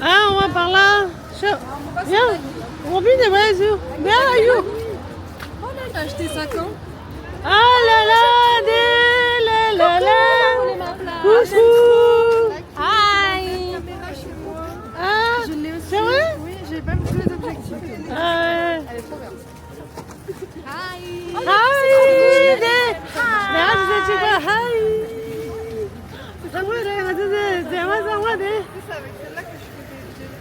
Ah, on va par là. Viens. Robin, where is you? Where are you? Oh là, t'as acheté ça quand? Ah là là, la la la. Coucou. Hi. Ah, Je l'ai aussi. c'est vrai? Oui, j'ai même tous les objectifs. Ah, Elle est trop bien. Hi. hi. 내가 진짜 지금 hi. 상관해, 가지고 대화 상관해. C'est avec celle-là que je fais des études.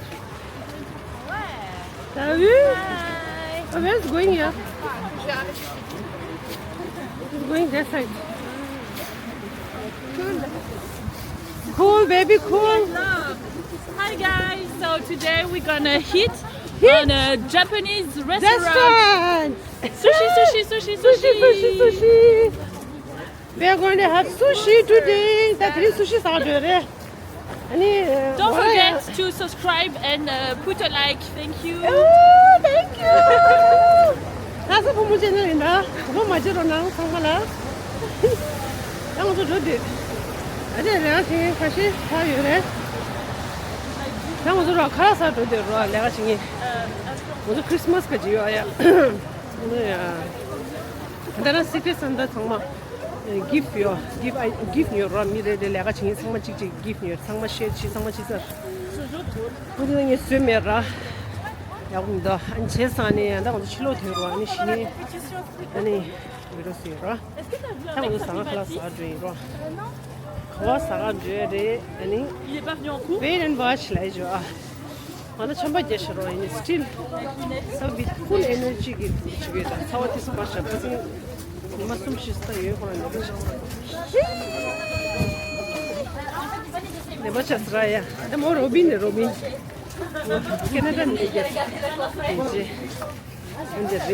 T'as vu? Oh, where is going here? J'ai un It's going that side. Cool, baby, cool. Hi guys, so today we're gonna eat on a Japanese restaurant. Restaurant. Sushi, sushi, sushi, Sushi, sushi, sushi. sushi. We are going to have sushi today. That is sushi saudade. Don't forget to subscribe and put a like. Thank you. Oh, thank you. 나서 보면 채널이나 그거 맞으러 나 상관아. 양도 저기. 아니 내가 지금 다시 사유래. 양도 가라서 저대로 내가 지금 오늘 크리스마스까지 와야. 오늘야. 나는 시크릿 산다 정말. Give you 미래를 내가 지금 상만 직접 give you 상만 쉐치 상만 시서. 우리는 스메라. 야군다 안 제산에 나 오늘 실로 되고 아니 신이 아니 이러시라. 하고 상가 클래스 아드리로. 클래스 아드리 아니 Il est pas venu en cours. 베른 바실라이죠. 아나 참바 제시로 이 스틸 서비 풀 에너지 기브다. 사와티스 바샤 무슨 맛좀 시스타 예고는 거지. 내 맞췄어야. 뭐 로빈. 캐나다는 이제 이제 리.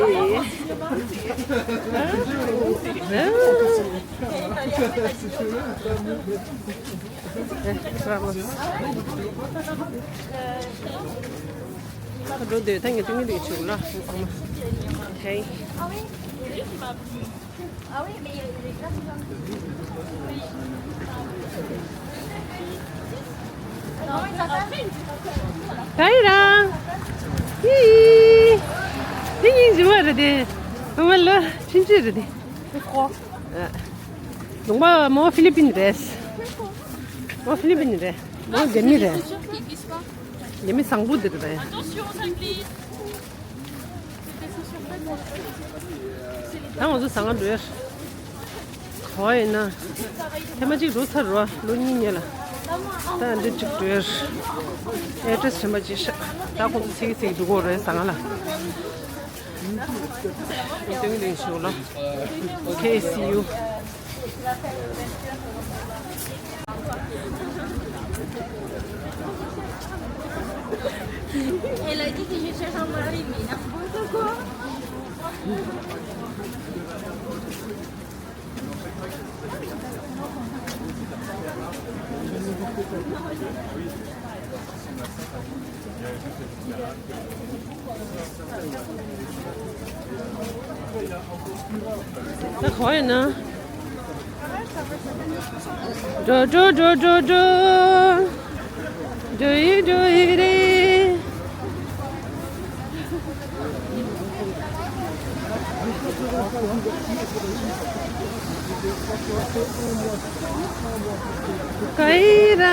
Rồi để thành cái tiếng đi chụp là hey. Taira. Hi. Tingin 좋아해 돼. 정말로 진짜로 돼. 정말 뭐 필리핀이래스. 뭐 필리핀이래. 뭐 재미래. 재미 상부들이래. Attention, ça glisse. 나 오늘 상한도야. 거의 나 해마지 로타로 로니니라. 다 이제 직도야. 에트스 해마지 다 공부 세게 두고 그래 상하라. 이등이 되시오라. Okay, see you. Elle a dit que je cherche un mari, mais n'importe quoi. 나 거의 나. 조이리. Kaira.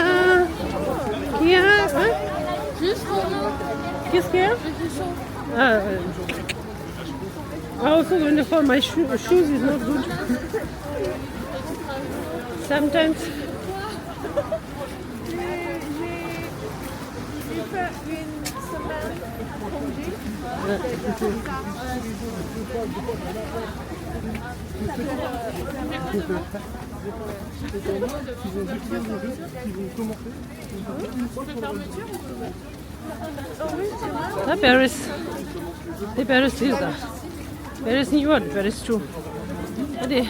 Qu'est-ce qu'il y a? Ah, I also going to find my shoes is not good. Sometimes. J'ai fait une semaine congé. Paris. Paris is that. Paris New York, Paris too. Ade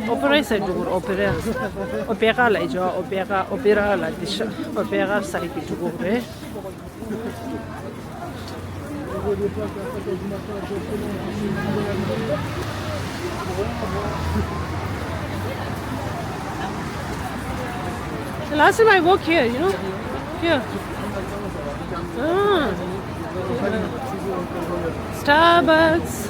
opera side to opera la jo opera la dish opera side to go re. Last time I walk here, you know? Here. Ah. Starbucks.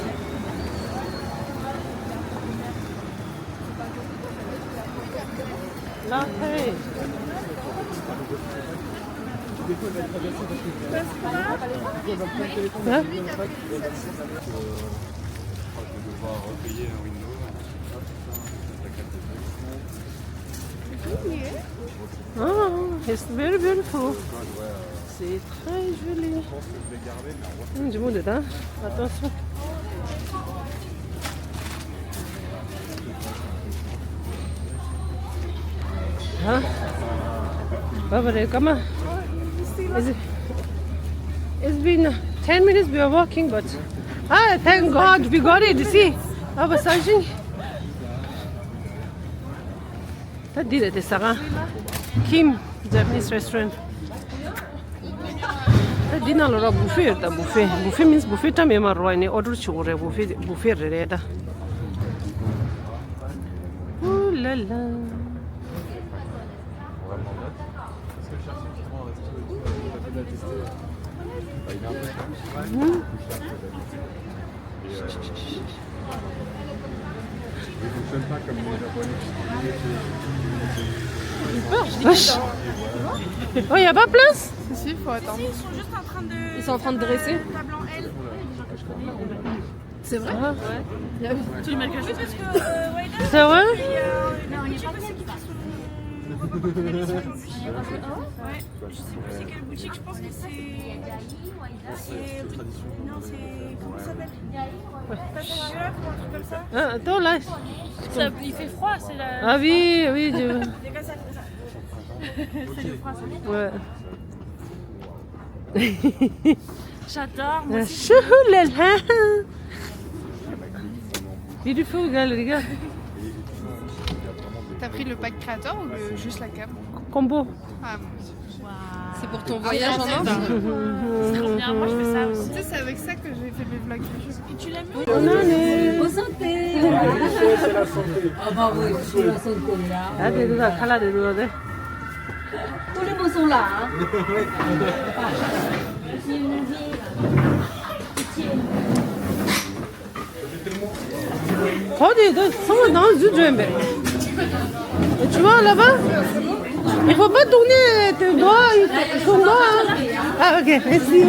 Latte. Hein? Oh, it's very beautiful. C'est très joli. Du monde dedans. Attention. Huh? Barbara, come on. It's been 10 minutes we are walking, but thank God we got it. You see, I was searching. That did it, Sarah. Kim, Japanese restaurant. That didn't allow buffet. The buffet. Buffet means buffet. Time I'm running order chore buffet related. Ooh la la. Vache. Oh, il n'y a pas place? Si, il faut attendre. Ils sont juste en train de. Ils sont en train de dresser. Table en L. C'est vrai? Ouais. Tu lui mets quelque chose parce que. Ouais, C'est vrai? il y a une boutique aussi qui sont organisées aujourd'hui. Ouais. Je sais plus c'est quelle boutique, je pense que c'est. Non, c'est. Comment ça s'appelle? Pas Tachioc ou un truc comme ça? Ah, attends là. Il fait froid, c'est la. Ah oui, oui. C'est comme ça, comme ça. C'est le froid, ça. Ouais. J'adore, moi aussi. Choulala. Beautiful girl, regarde. T'as pris le pack créateur ou juste la cam? Combo. Ah, C'est pour ton voyage en Inde? C'est trop bien, moi je fais ça aussi. tu sais, c'est avec ça que j'ai fait mes vlogs. Et tu l'aimes mieux? On en est. Bonne santé! Ah bah oui, je suis la santé là. Ah, t'es là, cala de l'eau. Tous les mots sont là. Hein. Sont dans le djembé. Tu vois là-bas? Il faut pas tourner tes doigts, ton doigt. Hein. Ah ok, merci.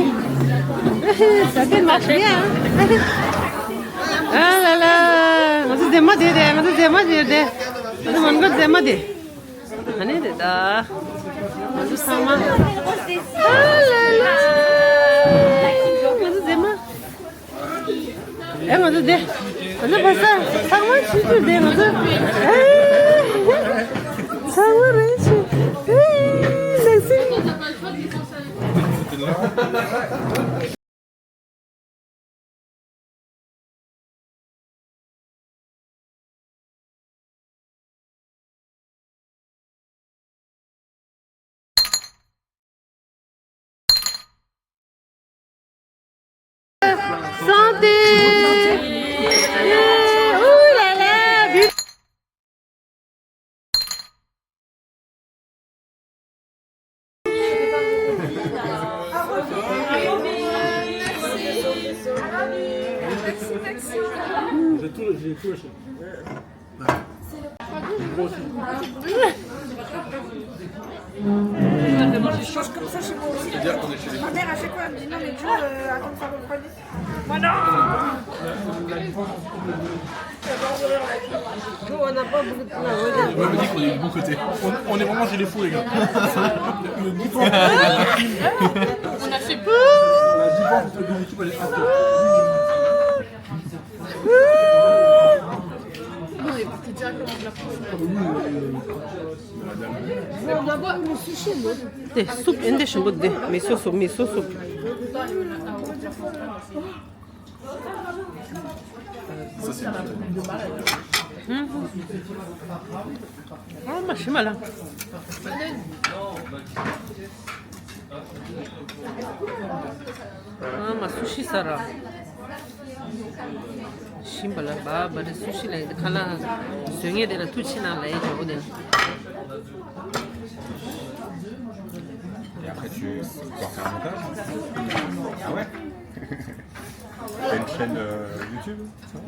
Ça fait marche bien. Hein. Ah là là, on se démode, on se démode. On se démode. On est dedans. On se sama. Ah là là. On se démode. Eh, on se démode. On se passe ça. Ça va, tu te démode. Ça va, Rachel. Merci. Santé. Ouh là là. J'ai tout lâché. Ma mère, à chaque fois, elle me dit non, mais Joe, attends que ça refroidisse. On n'a pas beaucoup de temps. Moi, je me dis qu'on est du bon côté. On est vraiment chez les fous, les gars. Le bouton. On a fait peu. La différence entre YouTube et les photos. on est parti directement de la France. 네, 숲 인데시 뭔데? 미소숲, 미소숲. Ça, c'est 아, 맛있말라. 아, 마 수시 사라. 심발라 바 바데 수시라 칼라 수행에 되는 투치나 라이죠 오늘. Tu portes un montage? Ah ouais? T'as une chaîne YouTube? Ça va?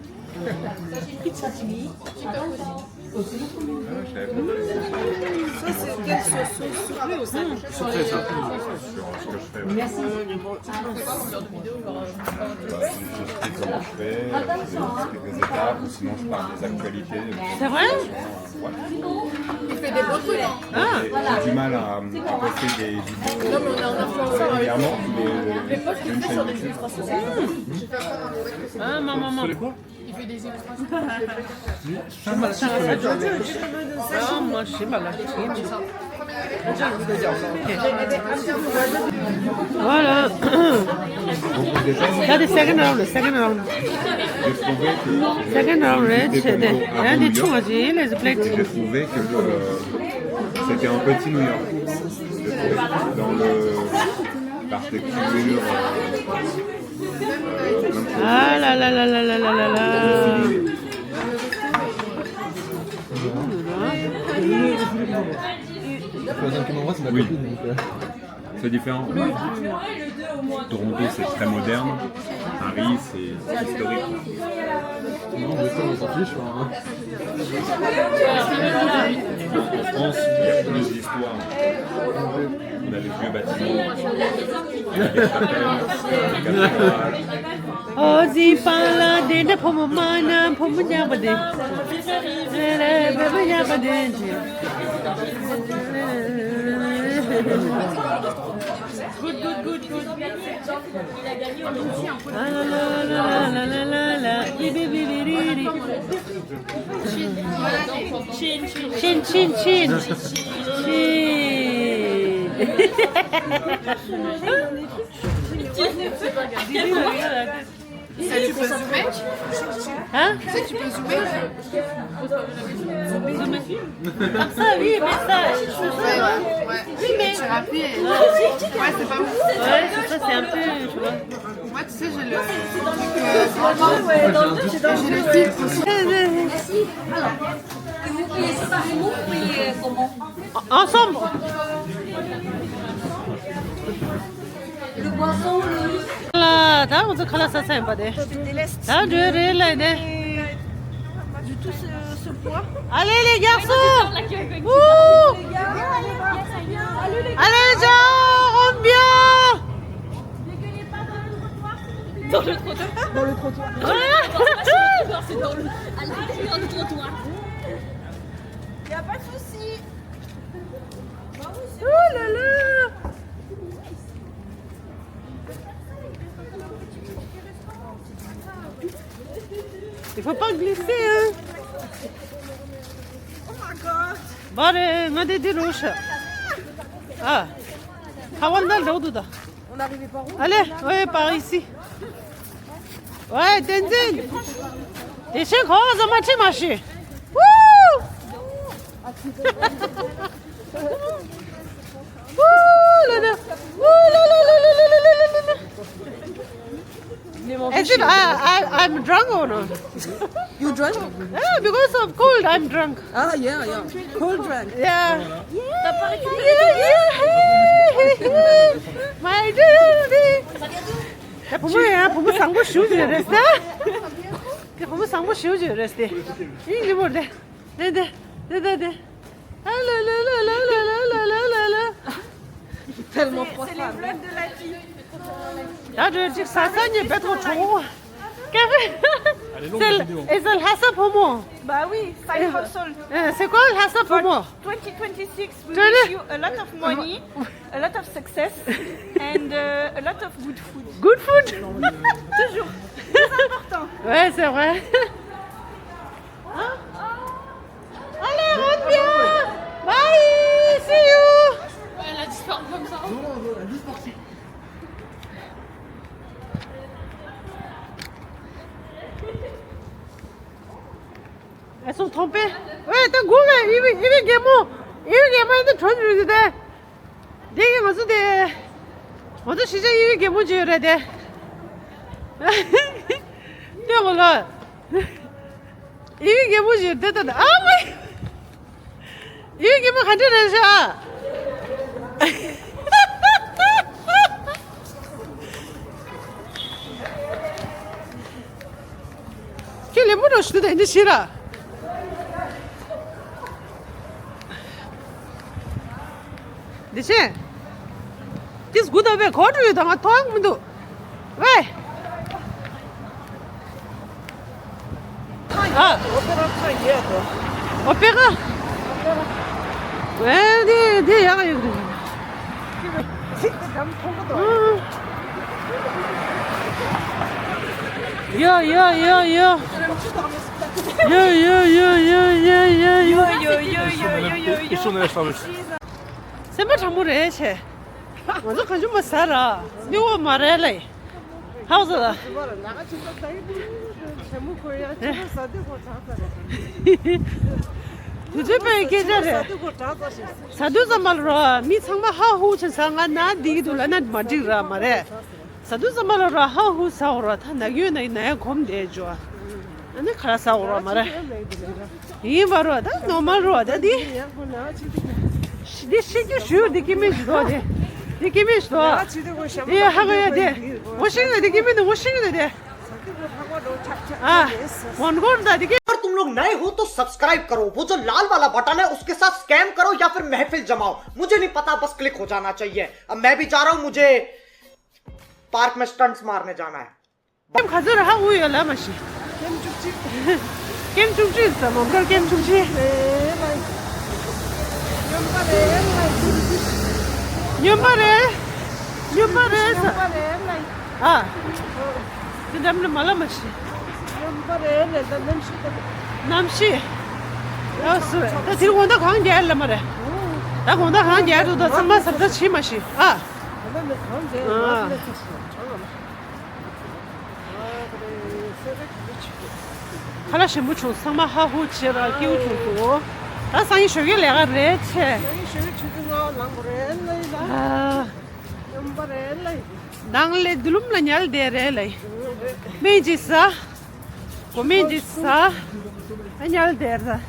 Ah, je savais pas. Ça, c'est quelle sauce? Soufflée ou salée? Soufflé, ça. Sur ce que je fais. Ouais. Merci. J'explique comment je fais, j'explique les étapes, ou sinon je parle des actualités. C'est vrai? Ouais. Il fait des beaux trucs. J'ai du mal à poster des vidéos régulièrement, mais j'ai une chaîne YouTube. Ah, maman. Il fait des illustrations. Ah, moi, je sais pas là. Voilà. That is second round. J'ai trouvé que Second round, red. Hein, des chouages, les plaques. j'ai trouvé que c'était un petit New York. Dans l'architecture. Ah là là là là là là là là. Oui. C'est différent. Toronto, c'est très moderne. Paris, c'est historique. Non, mais ça, on s'en fiche. Hein. En France, il y a plus d'histoire. On a les vieux bâtiments, on a les chapelles, les cathédrales. Oh, zipala, dede pomomana, pomujabade. Good. Ah la la la la la la. Chin. Ça, tu peux zoomer? Hein? Ça, tu peux zoomer? Ça, oui, mais ça. Ouais. Tu rappuies et... Ouais, c'est pas bon. Ouais, ça, c'est un peu, tu vois. Moi, tu sais, j'ai le filtre aussi. Merci. Alors, vous payez séparément, vous payez comment? Ensemble. Le boisson, le... Là, t'as on se colle ça sympa de. Je délaisse T'as du riz là de. du tout ce poids. Allez les garçons. Ouh. Allez les gens, rentre bien. Dans le trottoir. Dans le trottoir. C'est dans le... à l'intérieur du trottoir. Y a pas de souci. Oh là là. Il faut pas glisser, hein. Oh my god. Bare, on a des rouges. Ah. Hawandal d'Audouda. On arrivait par où? Allez, ouais, par ici. Ouais, Tenzin. Et c'est quoi, ça m'a marché. Wouh! Ouh là là. Ouh là là là là là là là là. Is it I'm drunk or not? You drunk? Yeah, because of cold, I'm drunk. Ah, yeah. Cold drunk. Yeah. T'as pas récupéré My duty. pour moi, ça me chute le reste. Pour moi, ça me chute le reste. Il est mort. De. Ah la la la la la la la la la. Tellement froid. C'est les blagues de la vie. Ah, je dis que ça saigne pas trop chaud. C'est le hassa pour moi. Bah oui, side hustle. C'est quoi le hassa pour moi? 2026, we wish you a lot of money, a lot of success, and a lot of good food. Good food. Toujours. Très important. Ouais, c'est vrai. Hein? Allez, rentre bien. Bye, see you. Elle a disparu comme ça. Elles sont trompées. Ouais, t'as goût, mais il est gaiement. Il est gaiement, il est trop dur. Dès que moi, je suis il est gaiement, je suis là. Tu vois là. Il est gaiement, je suis là. Ah oui. Il est gaiement, quand tu es là. 수도 이제 싫어. 대신 this good 왜 거리에 당아 토항문도 왜? 아, 오빠가 왜 네 야가 여기 야야야야 Question de la charge. sempre chamure ese. 먼저 가지고 뭐 살아. 이거 말해래. 하우스다. 두제배 계절에 사두자 말로 미창마 하후 천상아 나 디기도라 나 맞지라 말해. 사두자 말로 하후 사오라 다 나기네 나 검대줘. 아니 가라사오라 말해. 이 바로 다 노말로 하다디. 시디 쉬어 디기미도 돼. 디기미도. 예 하고야 돼. 워싱은 디기미는 워싱은 돼. 아, 원고다 디기 अगर तुम लोग नए हो तो सब्सक्राइब करो वो जो लाल वाला बटन है उसके साथ स्कैम करो या फिर महफिल जमाओ मुझे नहीं पता बस क्लिक हो जाना चाहिए अब मैं भी जा रहा हूं मुझे पार्क में स्टंट्स मारने जाना है 게임 가져라 하고 열라 마시. 게임 중지 있어. 뭔가 게임 중지. 연말에 아. 그다음에 말라 마시. 남시. 알았어. 나 들고 온다 광대 알라 말해. 나 온다 광대 알도 더 삼마 삼다 치마시. 아. 하나씩 무쳐 상마 하후 치라 끼우고 다 상이 쉬게 내가 레체 아 당레 둘음라 냐르데레레 메지사 고메지사 냐르데르다